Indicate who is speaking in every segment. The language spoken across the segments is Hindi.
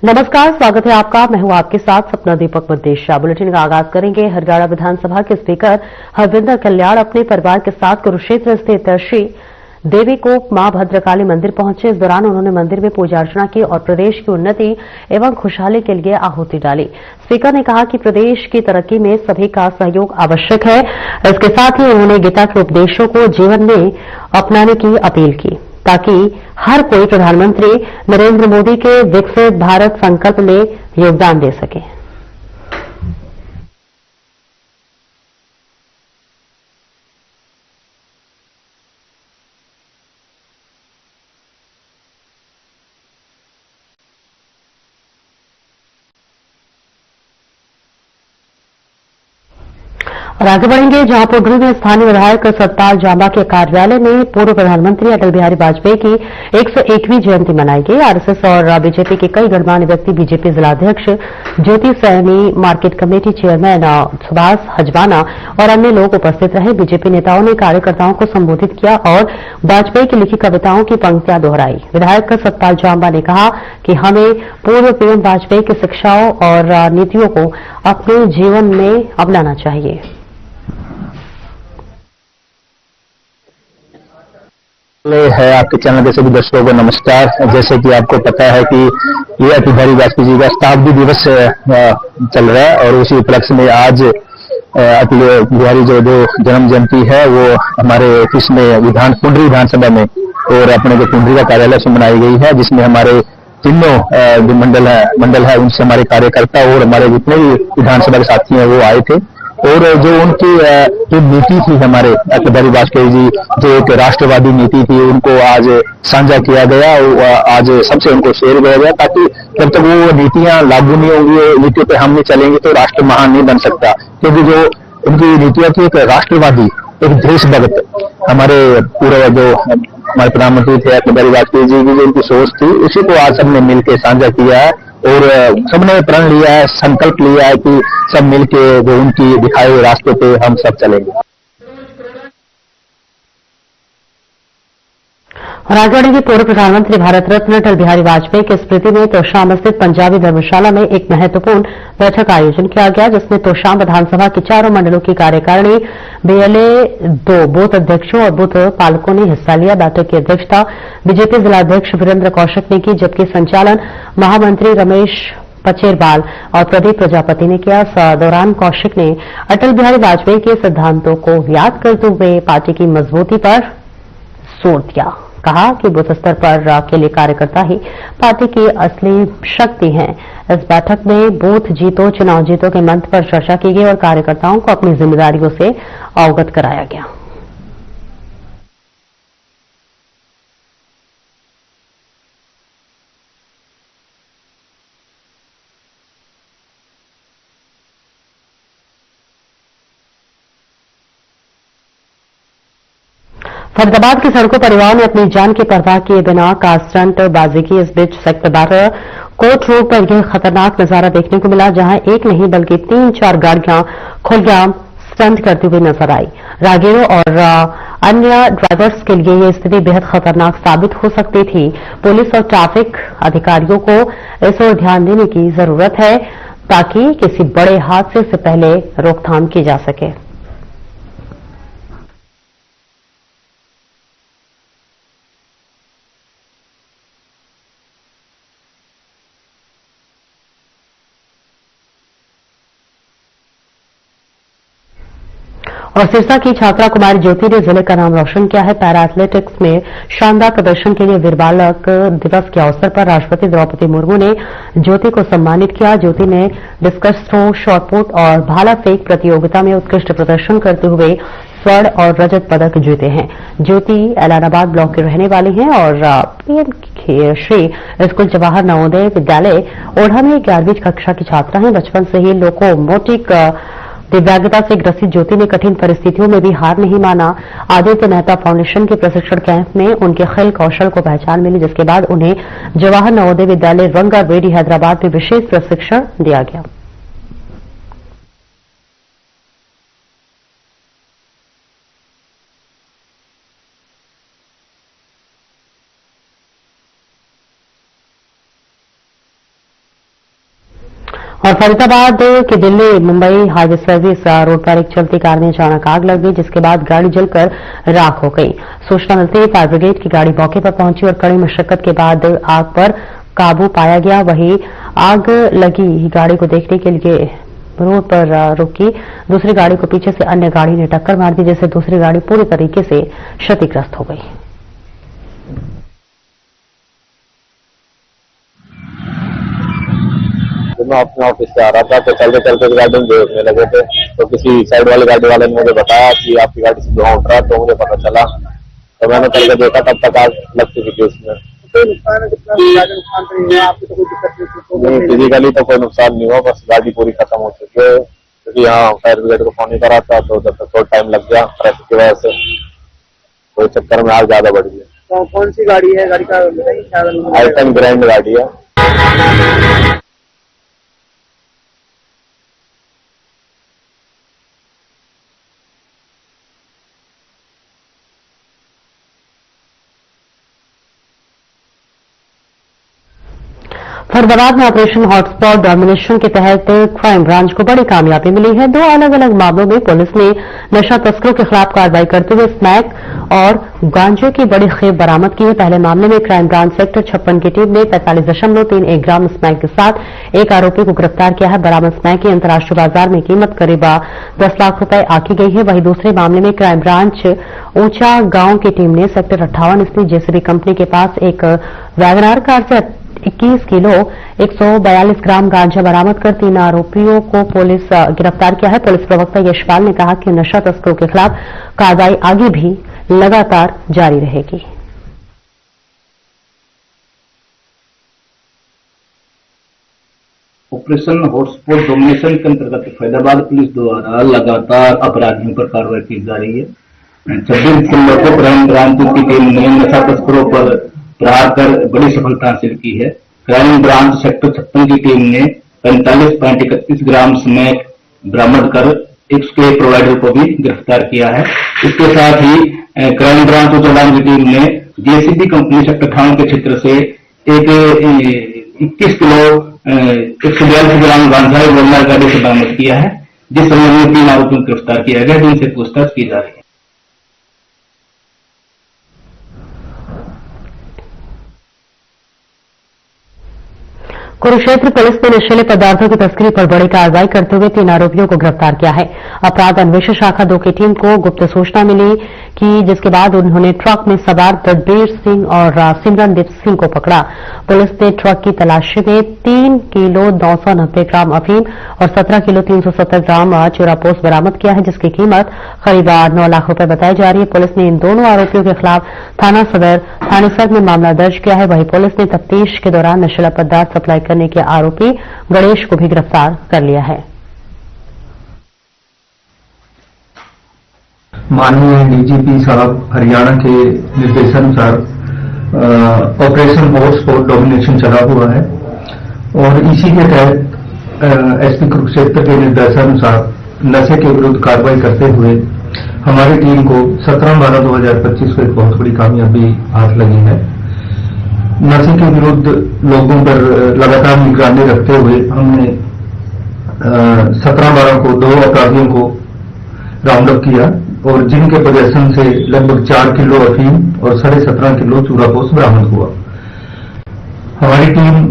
Speaker 1: नमस्कार, स्वागत है आपका। मैं हूं आपके साथ सपना दीपक मदेशिया। बुलेटिन का आगाज करेंगे। हरगाड़ा विधानसभा के स्पीकर हरविंदर कल्याण अपने परिवार के साथ कुरुक्षेत्र स्थित श्री देवी को मां भद्रकाली मंदिर पहुंचे। इस दौरान उन्होंने मंदिर में पूजा अर्चना की और प्रदेश की उन्नति एवं खुशहाली के लिए आहुति डाली। स्पीकर ने कहा कि प्रदेश की तरक्की में सभी का सहयोग आवश्यक है। इसके साथ ही उन्होंने गीता के उपदेशों को जीवन में अपनाने की अपील की ताकि हर कोई प्रधानमंत्री नरेंद्र मोदी के विकसित भारत संकल्प में योगदान दे सके। और आगे बढ़ेंगे जहां पोडरी में स्थानीय विधायक सतपाल जांबा के कार्यालय में पूर्व प्रधानमंत्री अटल बिहारी वाजपेयी की 101वीं जयंती मनाई गई। आरएसएस और बीजेपी के कई गणमान्य व्यक्ति, बीजेपी जिलाध्यक्ष Jyoti Saini, market committee chairman Subhash Hajwana और अन्य लोग उपस्थित रहे। बीजेपी नेताओं ने कार्यकर्ताओं को संबोधित किया और वाजपेयी की लिखी कविताओं की पंक्तियां दोहराई। विधायक सतपाल जांबा ने कहा कि हमें पूर्व पीएम वाजपेयी की शिक्षाओं और नीतियों को अपने जीवन में अपनाना चाहिए।
Speaker 2: है आपके चैनल के सभी दर्शकों को नमस्कार। जैसे कि आपको पता है कि ये अटल बिहारी वाजपेयी जी का शताब्दी दिवस चल रहा है और उसी उपलक्ष्य में आज अटल बिहारी जो जन्म जयंती है वो हमारे ऑफिस में पुंडरी विधानसभा में और अपने जो पुंडरी का कार्यालय से मनाई गई है, जिसमें हमारे तीनों जो मंडल है उनसे हमारे कार्यकर्ता और हमारे जितने भी विधानसभा के साथी हैं वो आए थे। और जो उनकी जो नीति थी हमारे अटल बिहारी वाजपेयी जी, जो एक राष्ट्रवादी नीति थी, उनको आज साझा किया गया और आज सबसे उनको शेयर किया गया, ताकि जब तक वो नीतियां लागू नहीं होंगी, नीतियों पे हम नहीं चलेंगे तो राष्ट्र महान नहीं बन सकता। क्योंकि जो उनकी नीतियां थी, एक राष्ट्रवादी, एक देशभक्त, हमारे पूर्व जो हमारे प्रधानमंत्री थे अटल बिहारी वाजपेयी जी की जो उनकी सोच थी, उसी को आज सबने मिलकर साझा किया है और सबने प्रण लिया है, संकल्प लिया है कि सब मिलके जो उनकी दिखाए हुए रास्ते पे हम सब चलेंगे।
Speaker 1: और आगे बढ़ेंगे। पूर्व प्रधानमंत्री भारत रत्न अटल बिहारी वाजपेयी की स्मृति में तोशाम स्थित पंजाबी धर्मशाला में एक महत्वपूर्ण बैठक का आयोजन किया गया, जिसमें तोशाम विधानसभा के चारों मंडलों की कार्यकारिणी, बीएलए 2 बूथ अध्यक्षों और बूथ पालकों ने हिस्सा लिया। बैठक की अध्यक्षता बीजेपी जिलाध्यक्ष वीरेंद्र कौशिक ने की, जबकि संचालन महामंत्री रमेश पचेरबाल और प्रदीप प्रजापति ने किया। इस दौरान कौशिक ने अटल बिहारी वाजपेयी के सिद्धांतों को याद करते हुए पार्टी की मजबूती पर जोर दिया। कहा कि बूथ स्तर पर अकेले कार्यकर्ता ही पार्टी की असली शक्ति हैं। इस बैठक में बूथ जीतो चुनाव जीतो के मंत्र पर चर्चा की गई और कार्यकर्ताओं को अपनी जिम्मेदारियों से अवगत कराया गया। फरीदाबाद की सड़कों पर युवाओं ने अपनी जान की परवाह किए बिना कार स्टंट बाजी की। इस बीच सेक्टर 12 कोर्ट रोड पर यह खतरनाक नजारा देखने को मिला, जहां एक नहीं बल्कि 3-4 गाड़ियां खुलेआम स्टंट करती हुई नजर आई। राहगीरों और अन्य ड्राइवर्स के लिए यह स्थिति बेहद खतरनाक साबित हो सकती थी। पुलिस और ट्रैफिक अधिकारियों को इस ओर ध्यान देने की जरूरत है ताकि किसी बड़े हादसे से पहले रोकथाम की जा सके। और सिरसा की छात्रा कुमारी ज्योति ने जिले का नाम रोशन किया है। पैरा एथलेटिक्स में शानदार प्रदर्शन के लिए वीर बालक दिवस के अवसर पर राष्ट्रपति द्रौपदी मुर्मू ने ज्योति को सम्मानित किया। ज्योति ने डिस्कस थ्रो, शॉटपुट और भाला फेंक प्रतियोगिता में उत्कृष्ट प्रदर्शन करते हुए स्वर्ण और रजत पदक जीते हैं। ज्योति एलानाबाद ब्लॉक की रहने वाली हैं और पीएम श्री स्कूल जवाहर नवोदय विद्यालय ओढ़ा में 11वीं कक्षा की छात्रा हैं। बचपन से ही लोकोमोटिक दिव्यांगता से ग्रसित ज्योति ने कठिन परिस्थितियों में भी हार नहीं माना। आदित्य मेहता फाउंडेशन के प्रशिक्षण कैंप में उनके खेल कौशल को पहचान मिली, जिसके बाद उन्हें जवाहर नवोदय विद्यालय रंगारेड्डी हैदराबाद में विशेष प्रशिक्षण दिया गया। और फरीदाबाद के Delhi Mumbai highway service road पर एक चलती कार में अचानक आग लग गई, जिसके बाद गाड़ी जलकर राख हो गई। सूचना मिलते ही फायर ब्रिगेड की गाड़ी मौके पर पहुंची और कड़ी मशक्कत के बाद आग पर काबू पाया गया। वहीं आग लगी गाड़ी को देखने के लिए रोड पर रुकी दूसरी गाड़ी को पीछे से अन्य गाड़ी ने टक्कर मार दी, जिससे दूसरी गाड़ी पूरी तरीके से क्षतिग्रस्त हो गई।
Speaker 2: मैं अपने ऑफिस से आ रहा था तो चलते चलते गाड़ी में देखने लगे थे, तो किसी साइड वाली गाड़ी वाले ने मुझे बताया कि आपकी गाड़ी से धुआं उठ रहा है, तो मुझे पता चला तो मैंने चल के देखा, तब तक आग लग चुकी थी उसमें। नहीं, फिजिकली तो कोई नुकसान नहीं हुआ, बस गाड़ी पूरी खत्म हो चुकी है, क्योंकि यहाँ फायर ब्रिगेड को फोन नहीं करा था तो जब तक थोड़ा टाइम लग गया ट्रैफिक की वजह से, तो चक्कर में आग ज्यादा बढ़ गई।
Speaker 3: तो कौन सी गाड़ी है? गाड़ी का
Speaker 2: आइटम ग्रैंड गाड़ी है।
Speaker 1: फरीदाबाद में ऑपरेशन हॉटस्पॉट डोमिनेशन के तहत क्राइम ब्रांच को बड़ी कामयाबी मिली है। 2 अलग अलग मामलों में पुलिस ने नशा तस्करों के खिलाफ कार्रवाई करते हुए स्मैक और गांजे की बड़ी खेप बरामद की है। पहले मामले में क्राइम ब्रांच सेक्टर 56 की टीम ने 45.31 ग्राम स्मैक के साथ एक आरोपी को गिरफ्तार किया है। बरामद स्मैक की अंतर्राष्ट्रीय बाजार में कीमत करीब 10 लाख रुपए आंकी गई है। वहीं दूसरे मामले में क्राइम ब्रांच ऊंचा गांव की टीम ने सेक्टर 58 स्थित जेसीबी कंपनी के पास एक वैगनार कार से 21 किलो 142 ग्राम गांजा बरामद कर 3 आरोपियों को पुलिस गिरफ्तार किया है। पुलिस प्रवक्ता यशपाल ने कहा कि नशा तस्करों के खिलाफ कार्रवाई आगे भी लगातार जारी रहेगी।
Speaker 4: ऑपरेशन हॉटस्पॉट डोमिनेशन के अंतर्गत फरीदाबाद पुलिस द्वारा लगातार अपराधियों पर कार्रवाई की जा रही है। 26 दिसंबर को क्राइम ब्रांच की टीम ने नशा तस्करों पर प्रहार कर बड़ी सफलता हासिल की है। क्राइम ब्रांच सेक्टर 56 की टीम ने 45.31 ग्राम स्मैक बरामद कर इसके प्रोवाइडर को भी गिरफ्तार किया है। इसके साथ ही क्राइम ब्रांच उच्च की टीम ने जेसीबी कंपनी सेक्टर 58 के क्षेत्र से एक 21 किलो 142 ग्राम गांजा वोलर गाड़ी से बरामद किया है, जिस संबंध में 3 आरोपियों को गिरफ्तार किया गया, जिनसे पूछताछ की जा रही है।
Speaker 1: कुरुक्षेत्र पुलिस ने नशीले पदार्थों की तस्करी पर बड़ी कार्रवाई करते हुए 3 आरोपियों को गिरफ्तार किया है। अपराध अन्वेषण शाखा 2 की टीम को गुप्त सूचना मिली कि जिसके बाद उन्होंने ट्रक में सवार तदबीर सिंह और सिमरनदीप सिंह को पकड़ा। पुलिस ने ट्रक की तलाशी में 3 किलो 990 ग्राम अफीम और 17 किलो 370 ग्राम चूरापोस्ट बरामद किया है, जिसकी कीमत करीब 9 लाख रुपए बताई जा रही है। पुलिस ने इन दोनों आरोपियों के खिलाफ थाना सदर थानेसर में मामला दर्ज किया है। वहीं पुलिस ने तफ्तीश के दौरान नशीला पदार्थ सप्लाई करने के आरोपी गणेश को भी गिरफ्तार कर लिया है।
Speaker 5: माननीय डीजीपी साहब हरियाणा के निर्देशानुसार ऑपरेशन हॉटस्पॉट डोमिनेशन चला हुआ है और इसी के तहत एसपी कुरुक्षेत्र के निर्देशानुसार नशे के विरुद्ध कार्रवाई करते हुए हमारी टीम को 17/12/2025 को एक बहुत बड़ी कामयाबी हाथ लगी है। नशे के विरुद्ध लोगों पर लगातार निगरानी रखते हुए हमने 17/12 को 2 अपराधियों को राउंड अप किया और जिनके प्रदर्शन से लगभग 4 किलो अफीम और 17.5 किलो चूरापोस्ट बरामद हुआ। हमारी टीम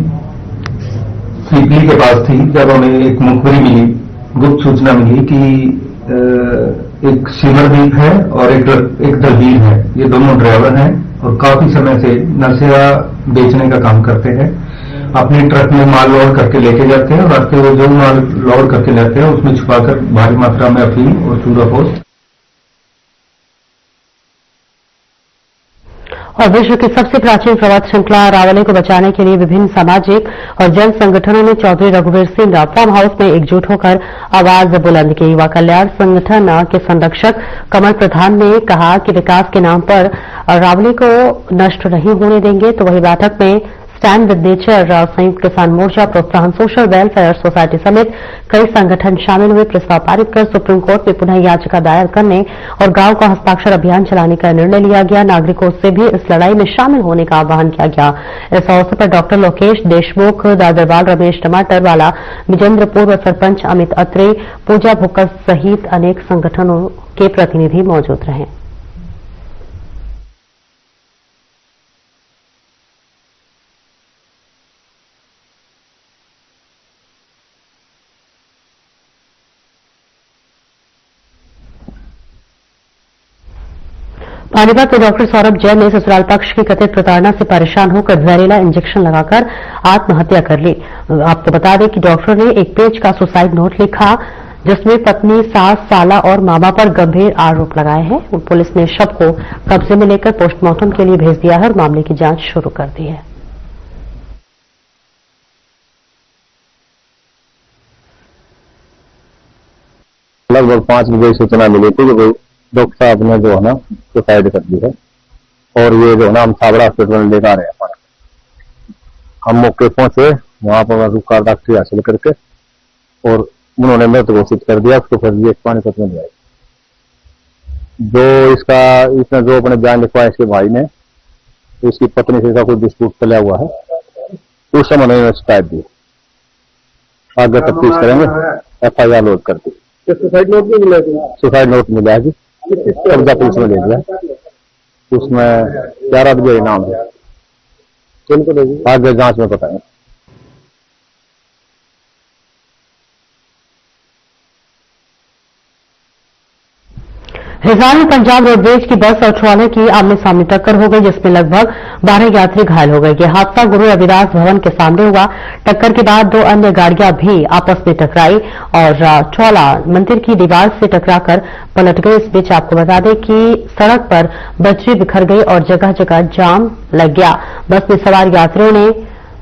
Speaker 5: पीपली के पास थी जब हमें एक मुखबरी मिली, गुप्त सूचना मिली कि एक सिमरदीप है और एक दलवीर है, ये दोनों ड्राइवर हैं और काफी समय से नशा बेचने का काम करते हैं। अपने ट्रक में माल लोड करके लेके जाते हैं और रास्ते वो जो माल लोड करके लाते हैं उसमें छुपाकर भारी मात्रा में अफीम और चूरापोस्ट।
Speaker 1: और विश्व की सबसे प्राचीन पर्वत श्रृंखला अरावली को बचाने के लिए विभिन्न सामाजिक और जन संगठनों ने चौधरी रघुवीर सिंह फार्म हाउस में एकजुट होकर आवाज बुलंद की। युवा कल्याण संगठन के संरक्षक कमल प्रधान ने कहा कि विकास के नाम पर अरावली को नष्ट नहीं होने देंगे। तो वही बैठक में स्टैंड विद नेचर, संयुक्त किसान मोर्चा, प्रोत्साहन सोशल वेलफेयर सोसाइटी समेत कई संगठन शामिल हुए। प्रस्ताव पारित कर सुप्रीम कोर्ट में पुनः याचिका दायर करने और गांव का हस्ताक्षर अभियान चलाने का निर्णय लिया गया। नागरिकों से भी इस लड़ाई में शामिल होने का आह्वान किया गया। इस अवसर पर डॉक्टर लोकेश देशमुख, दादरवाल रमेश टमाटरवाला, विजेंद्र पूर्व सरपंच अमित अत्रे, पूजा भुक्कल सहित अनेक संगठनों के प्रतिनिधि मौजूद रहे। पानीपत के डॉक्टर सौरभ जैन ने ससुराल पक्ष की कथित प्रताड़ना से परेशान होकर जहरीला इंजेक्शन लगाकर आत्महत्या कर ली। आपको बता दें कि डॉक्टर ने एक पेज का सुसाइड नोट लिखा जिसमें पत्नी, सास, साला और मामा पर गंभीर आरोप लगाए हैं। पुलिस ने शव को कब्जे में लेकर पोस्टमार्टम के लिए भेज दिया है और मामले की जांच शुरू कर दी है।
Speaker 2: लगभग 5 बजे सूचना मिली थी कि भाई डॉक्टर साहब ने जो है ना सुसाइड कर दी है और ये जो है ना हम साबरा हॉस्पिटल में लेकर आ रहे हैं। हम मौके पहुंचे, वहां पर रुका डॉक्टरी हासिल करके और उन्होंने मृत घोषित कर दिया। उसको फिर ये पानीपत में ले आए। जो इसने जो अपने बयान लिखवाया इसके भाई ने, तो इसकी पत्नी से इसका कोई डिस्प्यूट चला हुआ है, उस समय उन्होंने शिकायत दी। आगे तफ्तीश करेंगे, FIR लोड कर दी।
Speaker 3: सुसाइड नोट भी मिला था?
Speaker 2: सुसाइड नोट मिला है जी, कब्जा पुलिस में ले लिया। उसमें 11 बजे नाम है, आगे जांच में बताएंगे।
Speaker 1: हिसार में पंजाब रोडवेज की बस और ट्रॉले की आमने सामने टक्कर हो गई जिसमें लगभग 12 यात्री घायल हो गए। यह हादसा गुरु रविदास भवन के सामने हुआ। टक्कर के बाद 2 अन्य गाड़ियां भी आपस में टकराई और ट्रॉला मंदिर की दीवार से टकराकर पलट गई। इस बीच आपको बता दें कि सड़क पर बजरी बिखर गई और जगह जगह जाम लग गया। बस में सवार यात्रियों ने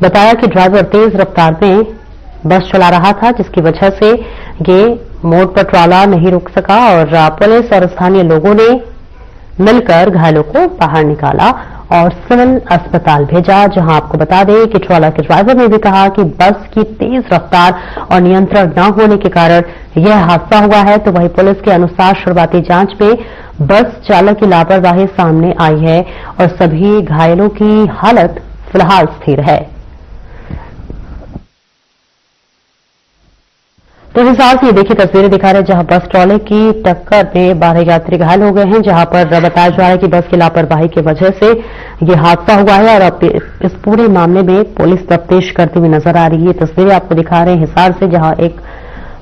Speaker 1: बताया कि ड्राइवर तेज रफ्तार में बस चला रहा था जिसकी वजह से ये मोड़ पर ट्रॉला नहीं रुक सका और पुलिस और स्थानीय लोगों ने मिलकर घायलों को बाहर निकाला और सिविल अस्पताल भेजा। जहां आपको बता दें कि ट्रॉला के ड्राइवर ने भी कहा कि बस की तेज रफ्तार और नियंत्रण न होने के कारण यह हादसा हुआ है। तो वहीं पुलिस के अनुसार शुरुआती जांच में बस चालक की लापरवाही सामने आई है और सभी घायलों की हालत फिलहाल स्थिर है। तो हिसार से ये देखिए तस्वीरें दिखा रहे हैं जहां बस ट्रॉले की टक्कर में 12 यात्री घायल हो गए हैं, जहां पर बताया जा रहा है कि बस की लापरवाही की वजह से ये हादसा हुआ है और अब इस पूरे मामले में पुलिस तफ्तीश करती हुई नजर आ रही है। तस्वीरें आपको दिखा रहे हैं हिसार से जहां एक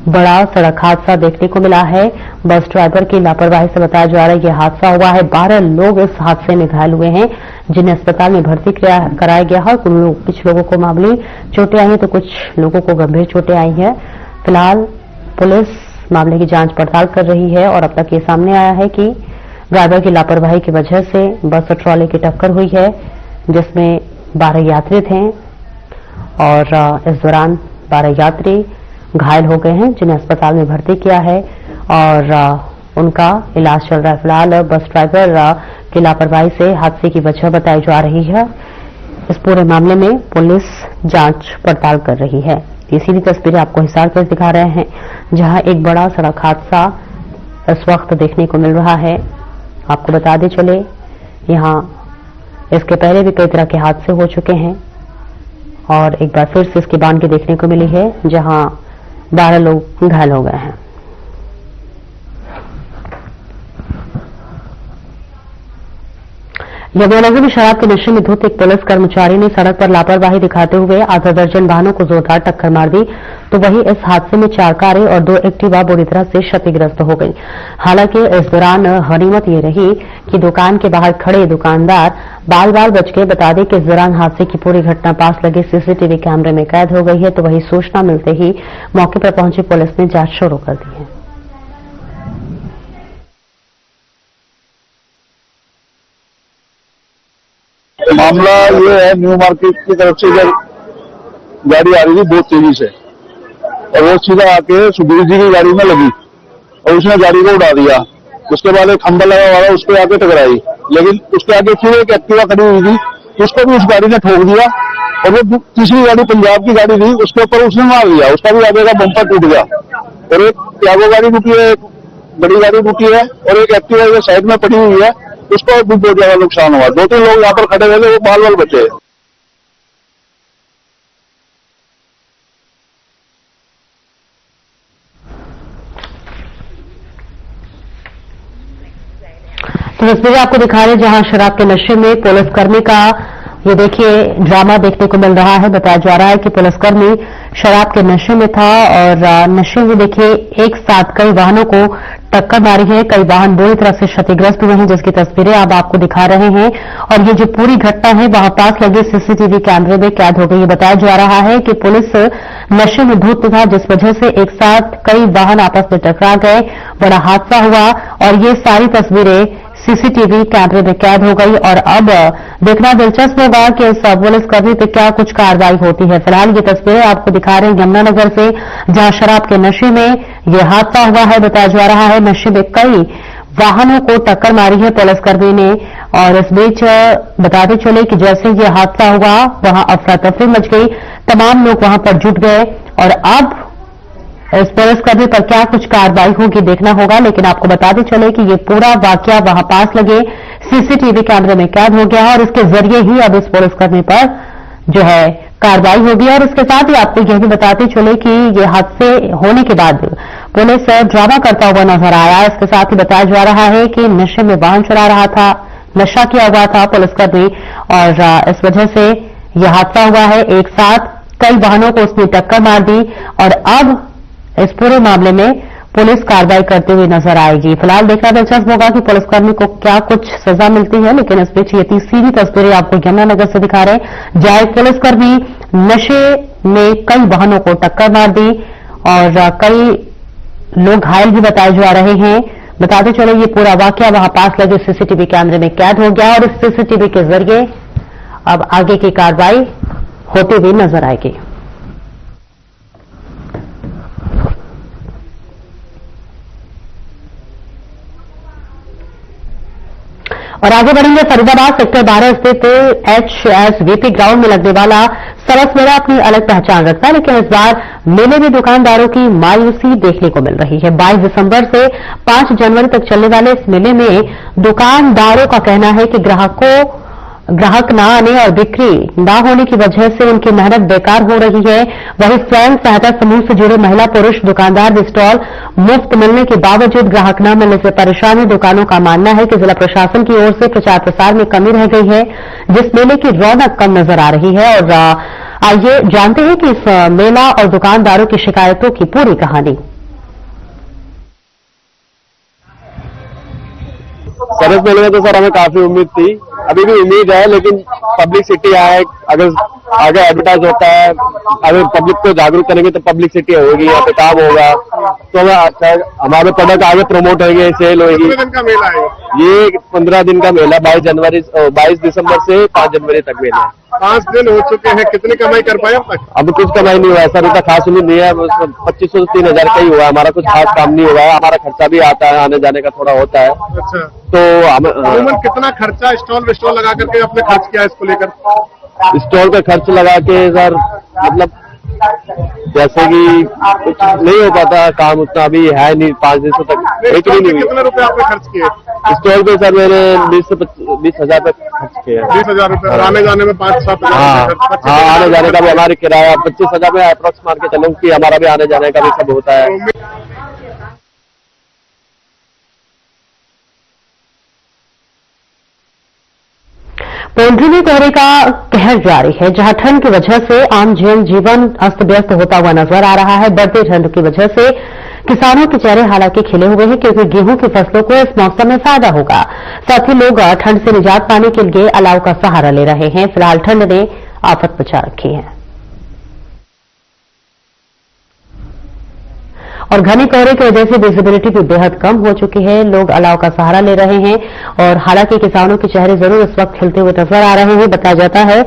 Speaker 1: बड़ा सड़क हादसा देखने को मिला है। बस ड्राइवर की लापरवाही से बताया जा रहा है यह हादसा हुआ है। 12 लोग इस हादसे में घायल हुए हैं जिन्हें अस्पताल में भर्ती कराया गया है। कुछ लोगों को मामूली चोटें आई हैं तो कुछ लोगों को गंभीर चोटें आई हैं। फिलहाल पुलिस मामले की जांच पड़ताल कर रही है और अब तक ये सामने आया है कि ड्राइवर की लापरवाही की वजह से बस और ट्रॉले की टक्कर हुई है जिसमें 12 यात्री थे और इस दौरान 12 यात्री घायल हो गए हैं जिन्हें अस्पताल में भर्ती किया है और उनका इलाज चल रहा है। फिलहाल बस ड्राइवर की लापरवाही से हादसे की वजह बताई जा रही है। इस पूरे मामले में पुलिस जांच पड़ताल कर रही है। ये सीधी तस्वीरें आपको हिसार से दिखा रहे हैं जहां एक बड़ा सड़क हादसा इस वक्त देखने को मिल रहा है। आपको बताते चले यहां इसके पहले भी कई तरह के हादसे हो चुके हैं और एक बार फिर से इसकी बानगी देखने को मिली है जहां 12 लोग घायल हो गए हैं। यमुनानगर में शराब के नशे में धुत एक पुलिस कर्मचारी ने सड़क पर लापरवाही दिखाते हुए आधा दर्जन वाहनों को जोरदार टक्कर मार दी। तो वहीं इस हादसे में 4 कारें और 2 एक्टिवा बुरी तरह से क्षतिग्रस्त हो गई। हालांकि इस दौरान गनीमत ये रही कि दुकान के बाहर खड़े दुकानदार बाल बाल बच गए। बता दें कि इस दौरान हादसे की पूरी घटना पास लगे सीसीटीवी कैमरे में कैद हो गई है। तो वहीं सूचना मिलते ही मौके पर पहुंची पुलिस ने जांच शुरू कर दी है।
Speaker 6: मामला ये है, न्यू मार्केट की तरफ से जब गाड़ी आ रही थी बहुत तेजी से और वो सीधा आके सुधीर जी की गाड़ी में लगी और उसने गाड़ी को उड़ा दिया। उसके बाद एक खंभा लगा हुआ उस पर आके टकराई, लेकिन उसके आगे फिर एक एक्टिवा खड़ी हुई थी उसको भी उस गाड़ी ने ठोक दिया और वो तीसरी गाड़ी पंजाब की गाड़ी थी, उसके ऊपर उसने मार दिया, उसका भी आगे का बम्पर टूट गया। और एक त्यागो गाड़ी रुकी है, एक बड़ी गाड़ी रुकी है, और एक एक्टिवा साइड में पड़ी हुई है, उसको भी बहुत ज्यादा नुकसान हुआ। 2-3 लोग यहाँ पर खड़े हुए थे, वो बाल बचे।
Speaker 1: तो तस्वीरें आपको दिखा रहे हैं जहां शराब के नशे में पुलिसकर्मी का ये देखिए ड्रामा देखने को मिल रहा है। बताया जा रहा है कि पुलिसकर्मी शराब के नशे में था और नशे में देखिए एक साथ कई वाहनों को टक्कर मारी है। कई वाहन बुरी तरह से क्षतिग्रस्त हुए हैं, जिसकी तस्वीरें अब आपको दिखा रहे हैं। और ये जो पूरी घटना है वहां पास लगे सीसीटीवी कैमरे में कैद हो गई है। बताया जा रहा है कि पुलिस नशे में धुत था, जिस वजह से एक साथ कई वाहन आपस में टकरा गए, बड़ा हादसा हुआ। और ये सारी तस्वीरें सीसीटीवी कैमरे में कैद हो गई। और अब देखना दिलचस्प होगा कि इस पुलिसकर्मी पे क्या कुछ कार्रवाई होती है। फिलहाल ये तस्वीरें आपको दिखा रहे हैं यमुनानगर से, जहां शराब के नशे में यह हादसा हुआ है। बताया जा रहा है नशे में कई वाहनों को टक्कर मारी है पुलिसकर्मी ने। और इस बीच बताते चले कि जैसे ये हादसा हुआ वहां अफरा तफरी मच गई, तमाम लोग वहां पर जुट गए। और अब इस पुलिसकर्मी पर क्या कुछ कार्रवाई होगी देखना होगा। लेकिन आपको बताते चले कि ये पूरा वाकया वहां पास लगे सीसीटीवी कैमरे में कैद हो गया और इसके जरिए ही अब इस पुलिसकर्मी पर जो है कार्रवाई होगी। और इसके साथ ही आपको यह भी बताते चले कि ये हादसे होने के बाद पुलिस ड्रामा करता हुआ नजर आया। इसके साथ ही बताया जा रहा है कि नशे में वाहन चला रहा था, नशा किया हुआ था पुलिसकर्मी, और इस वजह से यह हादसा हुआ है। एक साथ कई वाहनों को उसने टक्कर मार दी और अब इस पूरे मामले में पुलिस कार्रवाई करते हुए नजर आएगी। फिलहाल देखना दिलचस्प होगा कि पुलिसकर्मी को क्या कुछ सजा मिलती है। लेकिन इस बीच ये सीधी तस्वीरें आपको यमुनानगर से दिखा रहे हैं, जहां एक पुलिसकर्मी नशे में कई वाहनों को टक्कर मार दी और कई लोग घायल भी बताए जा रहे हैं। बताते चले ये पूरा वाकया वहां पास लगे सीसीटीवी कैमरे में कैद हो गया और इस सीसीटीवी के जरिए अब आगे की कार्रवाई होती हुई नजर आएगी। और आगे बढ़ेंगे। फरीदाबाद सेक्टर 12 स्थित HSVP ग्राउंड में लगने वाला सरस मेला अपनी अलग पहचान रखता है, लेकिन इस बार मेले में दुकानदारों की मायूसी देखने को मिल रही है। 22 दिसंबर से 5 जनवरी तक चलने वाले इस मेले में दुकानदारों का कहना है कि ग्राहक न आने और बिक्री न होने की वजह से उनकी मेहनत बेकार हो रही है। वहीं स्वयं सहायता समूह से जुड़े महिला पुरुष दुकानदार भी स्टॉल मुफ्त मिलने के बावजूद ग्राहक न मिलने से परेशान है। दुकानों का मानना है कि जिला प्रशासन की ओर से प्रचार प्रसार में कमी रह गई है, जिस मेले की रौनक कम नजर आ रही है। और आइए जानते हैं कि इस मेला और दुकानदारों की शिकायतों की पूरी कहानी।
Speaker 6: सरस मेले में तो सर हमें काफी उम्मीद थी, अभी भी उम्मीद है, लेकिन पब्लिसिटी आए, अगर आगे एडवर्टाइज होता है, अगर पब्लिक को जागरूक करेंगे तो पब्लिसिटी होगी, यहाँ पे काम होगा, तो हमारे प्रोडक्ट आगे प्रमोट होंगे, सेल होगी। कितने दिन का मेला है ये? 15 दिन का मेला, 22 दिसंबर से 5 जनवरी तक मेला है।
Speaker 3: 5 दिन हो चुके हैं, कितनी कमाई कर पाए अब तक?
Speaker 6: अब कुछ कमाई नहीं हुआ है सर, इतना खास उम्मीद नहीं है। 2500 से 3000 का ही हुआ है, हमारा कुछ खास काम नहीं हुआ है। हमारा खर्चा भी आता है, आने जाने का थोड़ा होता है।
Speaker 3: अच्छा,
Speaker 6: तो
Speaker 3: अमूमन कितना खर्चा स्टॉल विस्टॉल लगा करके आपने खर्च किया इसको लेकर?
Speaker 6: स्टॉल पे खर्च लगा के सर, मतलब जैसे कि कुछ नहीं हो पाता काम, उतना अभी है नहीं। 5 दिनों तक एक भी नहीं।
Speaker 3: कितने रुपए आपने खर्च किए
Speaker 6: स्टॉल पे सर? मैंने 20 से 20,000 तक खर्च किया।
Speaker 3: 20,000 रुपए, आने जाने में 5-7 हजार।
Speaker 6: हाँ, आने जाने का भी हमारे किराया 25,000 में अप्रोक्स मार के चलूँ कि हमारा भी आने जाने का भी सब होता है।
Speaker 1: पोल्ट्री में कोहरे का कहर जारी है, जहां ठंड की वजह से आम जनजीवन अस्त व्यस्त होता हुआ नजर आ रहा है। बढ़ती ठंड की वजह से किसानों के चेहरे हालांकि खिले हुए हैं, क्योंकि गेहूं की फसलों को इस मौसम में फायदा होगा। साथ ही लोग ठंड से निजात पाने के लिए अलाव का सहारा ले रहे हैं। फिलहाल ठंड ने आफत मचा रखी है और घने कोहरे की वजह से विजिबिलिटी भी बेहद कम हो चुकी है। लोग अलाव का सहारा ले रहे हैं और हालांकि किसानों के चेहरे जरूर इस वक्त खिलते हुए नजर आ रहे हैं। बताया जाता है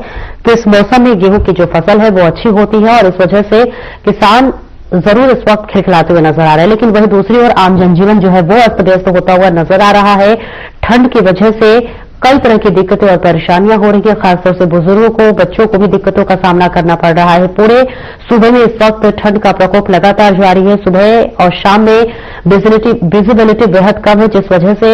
Speaker 1: कि इस मौसम में गेहूं की जो फसल है वो अच्छी होती है और इस वजह से किसान जरूर इस वक्त खिलखिलाते हुए नजर आ रहे हैं। लेकिन वहीं दूसरी ओर आम जनजीवन जो है वो अस्त व्यस्त होता हुआ नजर आ रहा है। ठंड की वजह से कई तरह की दिक्कतें और परेशानियां हो रही है। खासतौर से बुजुर्गों को, बच्चों को भी दिक्कतों का सामना करना पड़ रहा है। पूरे सूबे में इस वक्त ठंड का प्रकोप लगातार जारी है। सुबह और शाम में विजिबिलिटी बेहद कम है, जिस वजह से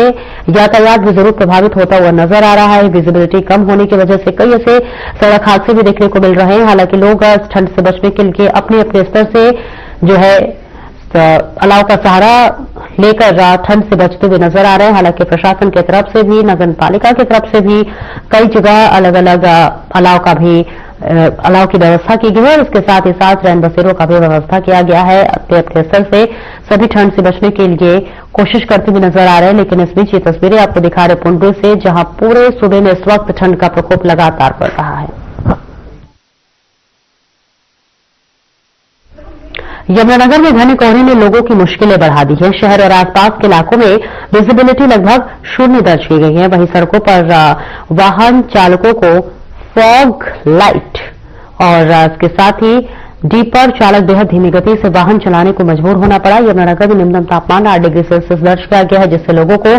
Speaker 1: यातायात भी जरूर प्रभावित होता हुआ नजर आ रहा है। विजिबिलिटी कम होने की वजह से कई ऐसे सड़क हादसे भी देखने को मिल रहे हैं। हालांकि लोग ठंड से बचने के लिए अपने अपने स्तर से जो है अलाव का सहारा लेकर ठंड से बचते हुए नजर आ रहे हैं। हालांकि प्रशासन की तरफ से भी, नगर पालिका की तरफ से भी कई जगह अलग अलग अलाव की व्यवस्था की गई है और इसके साथ ही साथ रैन बसेरों का भी व्यवस्था किया गया है। अपने अपने स्तर से सभी ठंड से बचने के लिए कोशिश करते हुए नजर आ रहे हैं। लेकिन इस बीच ये तस्वीरें आपको दिखा रहे पुंडरी से, जहां पूरे सूबे में इस वक्त ठंड का प्रकोप लगातार बढ़ रहा है। यमुनानगर में घने कोहरे ने लोगों की मुश्किलें बढ़ा दी है। शहर और आसपास के इलाकों में विजिबिलिटी लगभग 0 दर्ज की गई है। वहीं सड़कों पर वाहन चालकों को फॉग लाइट और इसके साथ ही डीपर चालक बेहद धीमी गति से वाहन चलाने को मजबूर होना पड़ा। यमुनानगर में न्यूनतम तापमान 8 डिग्री सेल्सियस दर्ज किया गया है, जिससे लोगों को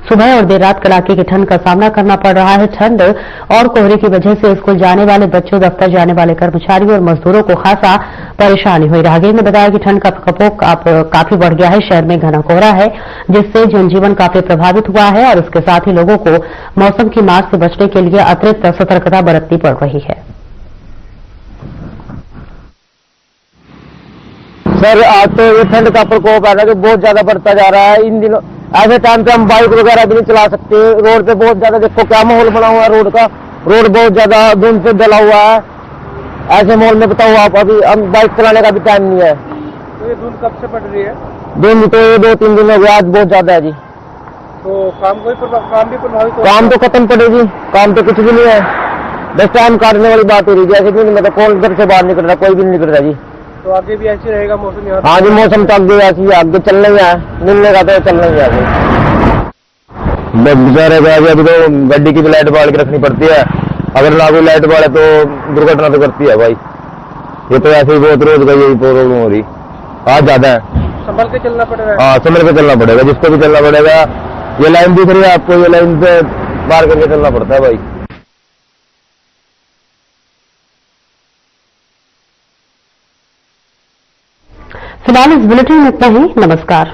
Speaker 1: सुबह और देर रात कड़ाके की ठंड का सामना करना पड़ रहा है। ठंड और कोहरे की वजह से स्कूल जाने वाले बच्चों, दफ्तर जाने वाले कर्मचारियों और मजदूरों को खासा परेशानी हुई। राहगीर ने बताया कि ठंड का प्रकोप काफी बढ़ गया है। शहर में घना कोहरा है, जिससे जनजीवन काफी प्रभावित हुआ है और इसके साथ ही लोगों को मौसम की मार से बचने के लिए अतिरिक्त सतर्कता बरतनी पड़ रही है।
Speaker 7: सर, आज तो ये ठंड का प्रकोप है ना जो बहुत ज्यादा बढ़ता जा रहा है। इन दिनों ऐसे टाइम पे हम बाइक वगैरह भी नहीं चला सकते। रोड पे बहुत ज्यादा देखो क्या माहौल बना हुआ है रोड का। रोड बहुत ज्यादा धुंध से जला हुआ है। ऐसे माहौल में बताओ आप, अभी हम बाइक चलाने का भी टाइम नहीं है।
Speaker 3: तो ये धुंध कब से पड़ रही है?
Speaker 7: धुंध तो 2-3 दिन हो गया, आज बहुत ज्यादा है जी।
Speaker 3: तो काम भी प्रभावित हो?
Speaker 7: काम तो खत्म पड़ेगी, काम तो कुछ भी नहीं है, बस टाइम काटने वाली बात हो रही है। ऐसे नहीं मतलब कौन घर से बाहर निकल रहा, कोई भी नहीं निकल रहा जी।
Speaker 3: तो आगे भी ऐसे रहेगा मौसम यहाँ?
Speaker 7: हाँ जी, मौसम तो आगे ऐसी आगे चलना ही है, मिलने का तो चलना ही है। बेचारे को अभी तो गाड़ी की भी लाइट बाल के रखनी पड़ती है। अगर ना कोई लाइट बाल है तो दुर्घटना तो करती है भाई। ये तो ऐसे ही बहुत रोज का यही प्रॉब्लम हो रही, आज ज्यादा है।
Speaker 3: संभल के चलना पड़ेगा?
Speaker 7: हाँ, संभल के चलना पड़ेगा, जिसको भी चलना पड़ेगा। ये लाइन दिख रही है आपको, ये लाइन से पार करके चलना पड़ता है भाई।
Speaker 1: फिलहाल इस बुलेटिन में इतना ही। नमस्कार।